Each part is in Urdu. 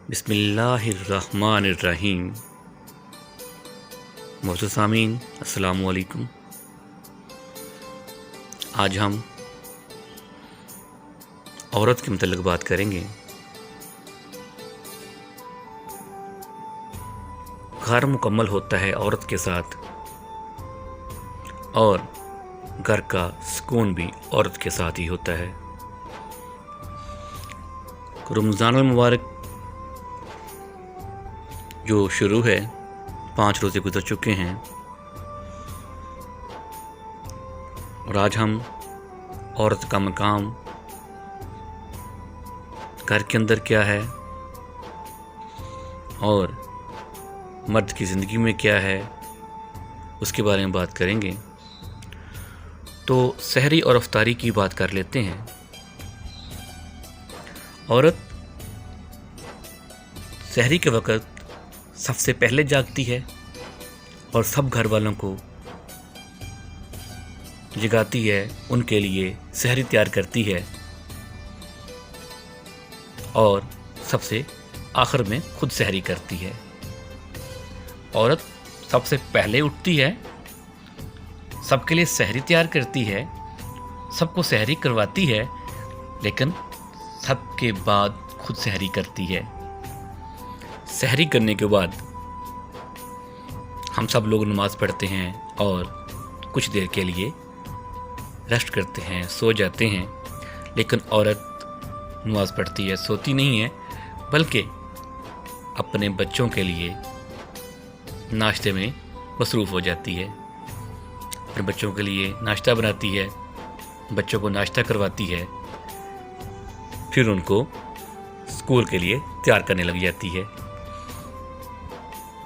بسم اللہ الرحمن الرحیم۔ معزز سامعین السلام علیکم۔ آج ہم عورت کے متعلق بات کریں گے۔ گھر مکمل ہوتا ہے عورت کے ساتھ، اور گھر کا سکون بھی عورت کے ساتھ ہی ہوتا ہے۔ رمضان المبارک جو شروع ہے، 5 روزے گزر چکے ہیں، اور آج ہم عورت کا مقام گھر کے اندر کیا ہے اور مرد کی زندگی میں کیا ہے، اس کے بارے میں بات کریں گے۔ تو سحری اور افطاری کی بات کر لیتے ہیں۔ عورت سحری کے وقت سب سے پہلے جاگتی ہے اور سب گھر والوں کو جگاتی ہے، ان کے لیے سحری تیار کرتی ہے، اور سب سے آخر میں خود سحری کرتی ہے۔ عورت سب سے پہلے اٹھتی ہے، سب کے لیے سحری تیار کرتی ہے، سب کو سحری کرواتی ہے، لیکن سب کے بعد خود سحری کرتی ہے۔ سحری کرنے کے بعد ہم سب لوگ نماز پڑھتے ہیں اور کچھ دیر کے لیے ریسٹ کرتے ہیں، سو جاتے ہیں، لیکن عورت نماز پڑھتی ہے، سوتی نہیں ہے، بلکہ اپنے بچوں کے لیے ناشتے میں مصروف ہو جاتی ہے۔ اپنے بچوں کے لیے ناشتہ بناتی ہے، بچوں کو ناشتہ کرواتی ہے، پھر ان کو اسکول کے لیے تیار کرنے لگ جاتی ہے۔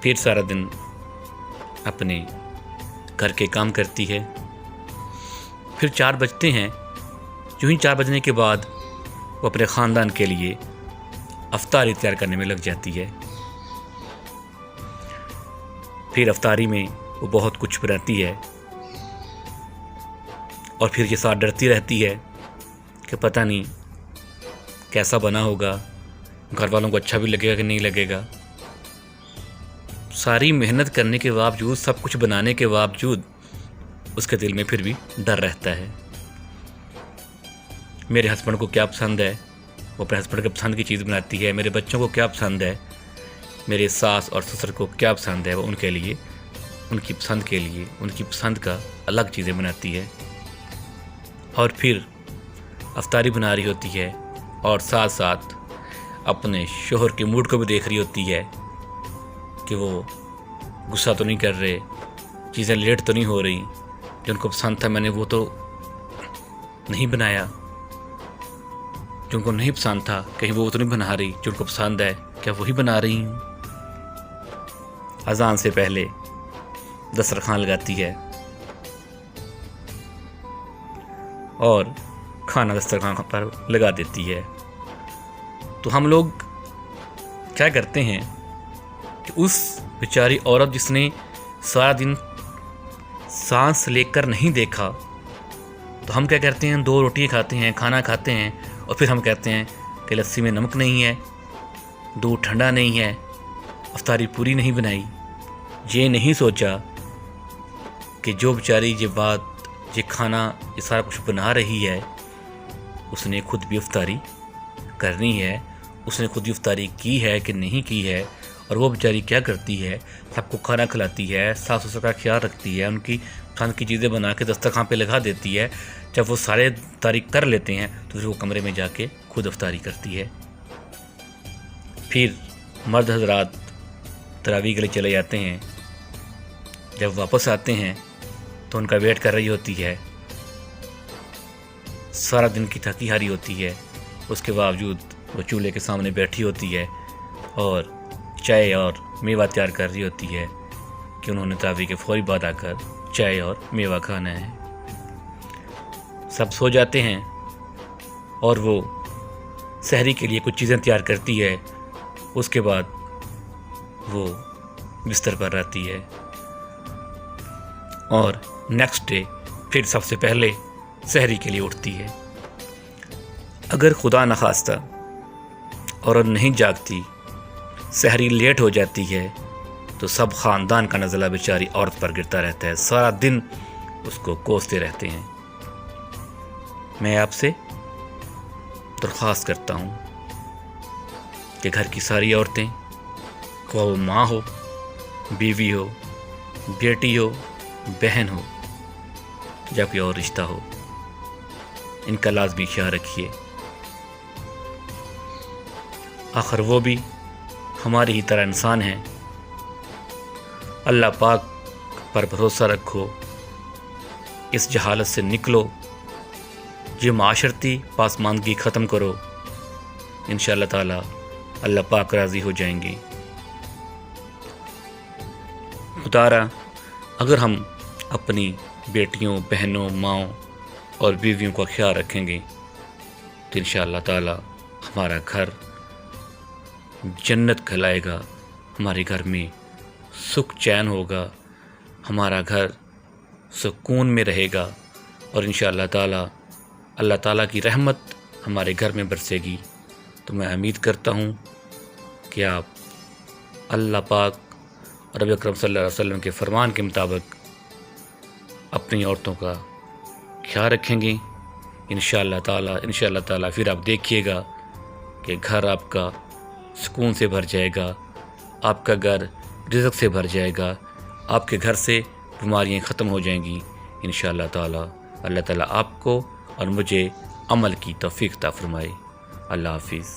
پھر سارا دن اپنے گھر کے کام کرتی ہے۔ پھر 4 بجتے ہیں، جو ہی 4 بجنے کے بعد وہ اپنے خاندان کے لیے افطاری تیار کرنے میں لگ جاتی ہے۔ پھر افطاری میں وہ بہت کچھ بناتی ہے، اور پھر یہ ساتھ ڈرتی رہتی ہے کہ پتہ نہیں کیسا بنا ہوگا، گھر والوں کو اچھا بھی لگے گا کہ نہیں لگے گا۔ ساری محنت کرنے کے باوجود، سب کچھ بنانے کے باوجود، اس کے دل میں پھر بھی ڈر رہتا ہے۔ میرے ہسبینڈ کو کیا پسند ہے، وہ اپنے ہسبینڈ کے پسند کی چیز بناتی ہے۔ میرے بچوں کو کیا پسند ہے، میرے ساس اور سسر کو کیا پسند ہے، وہ ان کے لیے، ان کی پسند کے لیے، ان کی پسند کا الگ چیزیں بناتی ہے۔ اور پھر افطاری بنا رہی ہوتی ہے، اور ساتھ ساتھ اپنے شوہر کے موڈ کو بھی دیکھ رہی ہوتی ہے کہ وہ غصہ تو نہیں کر رہے، چیزیں لیٹ تو نہیں ہو رہی، جو ان کو پسند تھا میں نے وہ تو نہیں بنایا، جو ان کو نہیں پسند تھا کہیں وہ تو نہیں بنا رہی، جو ان کو پسند ہے کیا وہی بنا رہی ہوں۔ اذان سے پہلے دسترخوان لگاتی ہے اور کھانا دسترخوان پر لگا دیتی ہے۔ تو ہم لوگ کیا کرتے ہیں کہ اس بیچاری عورت جس نے سارا دن سانس لے کر نہیں دیکھا، تو ہم کیا کرتے ہیں، 2 روٹی کھاتے ہیں، کھانا کھاتے ہیں، اور پھر ہم کہتے ہیں کہ لسی میں نمک نہیں ہے، دودھ ٹھنڈا نہیں ہے، افطاری پوری نہیں بنائی۔ یہ نہیں سوچا کہ جو بیچاری یہ کھانا، یہ سارا کچھ بنا رہی ہے، اس نے خود بھی افطاری کرنی ہے، اس نے خود بھی افطاری کی ہے کہ نہیں کی ہے، اور وہ بیچاری کیا کرتی ہے، سب کو کھانا کھلاتی ہے، ساس سسر کا خیال رکھتی ہے، ان کی پسند کی چیزیں بنا کے دسترخوان پہ لگا دیتی ہے۔ جب وہ سارے افطاری کر لیتے ہیں تو پھر وہ کمرے میں جا کے خود افطاری کرتی ہے۔ پھر مرد حضرات تراویح کے لیے چلے جاتے ہیں، جب واپس آتے ہیں تو ان کا ویٹ کر رہی ہوتی ہے، سارا دن کی تھکی ہاری ہوتی ہے، اس کے باوجود وہ چولہے کے سامنے بیٹھی ہوتی ہے اور چائے اور میوہ تیار کر رہی ہوتی ہے کہ انہوں نے تراویح کے فوری بعد آ کر چائے اور میوہ کھانا ہے۔ سب سو جاتے ہیں اور وہ سحری کے لیے کچھ چیزیں تیار کرتی ہے، اس کے بعد وہ بستر پر رہتی ہے، اور نیکسٹ ڈے پھر سب سے پہلے سحری کے لیے اٹھتی ہے۔ اگر خدا نخواستہ عورت نہیں جاگتی سحری لیٹ ہو جاتی ہے تو سب خاندان کا نزلہ بیچاری عورت پر گرتا رہتا ہے، سارا دن اس کو کوستے رہتے ہیں۔ میں آپ سے درخواست کرتا ہوں کہ گھر کی ساری عورتیں، خواہ وہ ماں ہو، بیوی ہو، بیٹی ہو، بہن ہو یا کوئی اور رشتہ ہو، ان کا لازمی خیال رکھیے۔ آخر وہ بھی ہماری ہی طرح انسان ہیں۔ اللہ پاک پر بھروسہ رکھو، اس جہالت سے نکلو، یہ معاشرتی پاسماندگی ختم کرو، انشاءاللہ تعالی اللہ پاک راضی ہو جائیں گے۔ خدارا اگر ہم اپنی بیٹیوں، بہنوں، ماؤں اور بیویوں کا خیال رکھیں گے تو انشاءاللہ تعالی ہمارا گھر جنت کہلائے گا، ہمارے گھر میں سکھ چین ہوگا، ہمارا گھر سکون میں رہے گا، اور انشاءاللہ تعالی اللہ تعالیٰ کی رحمت ہمارے گھر میں برسے گی۔ تو میں امید کرتا ہوں کہ آپ اللہ پاک اور نبی اکرم صلی اللہ علیہ وسلم کے فرمان کے مطابق اپنی عورتوں کا خیال رکھیں گے۔ انشاءاللہ تعالی پھر آپ دیکھیے گا کہ گھر آپ کا سکون سے بھر جائے گا، آپ کا گھر رزق سے بھر جائے گا، آپ کے گھر سے بیماریاں ختم ہو جائیں گی انشاءاللہ تعالی۔ اللہ تعالیٰ آپ کو اور مجھے عمل کی توفیق عطا فرمائے۔ اللہ حافظ۔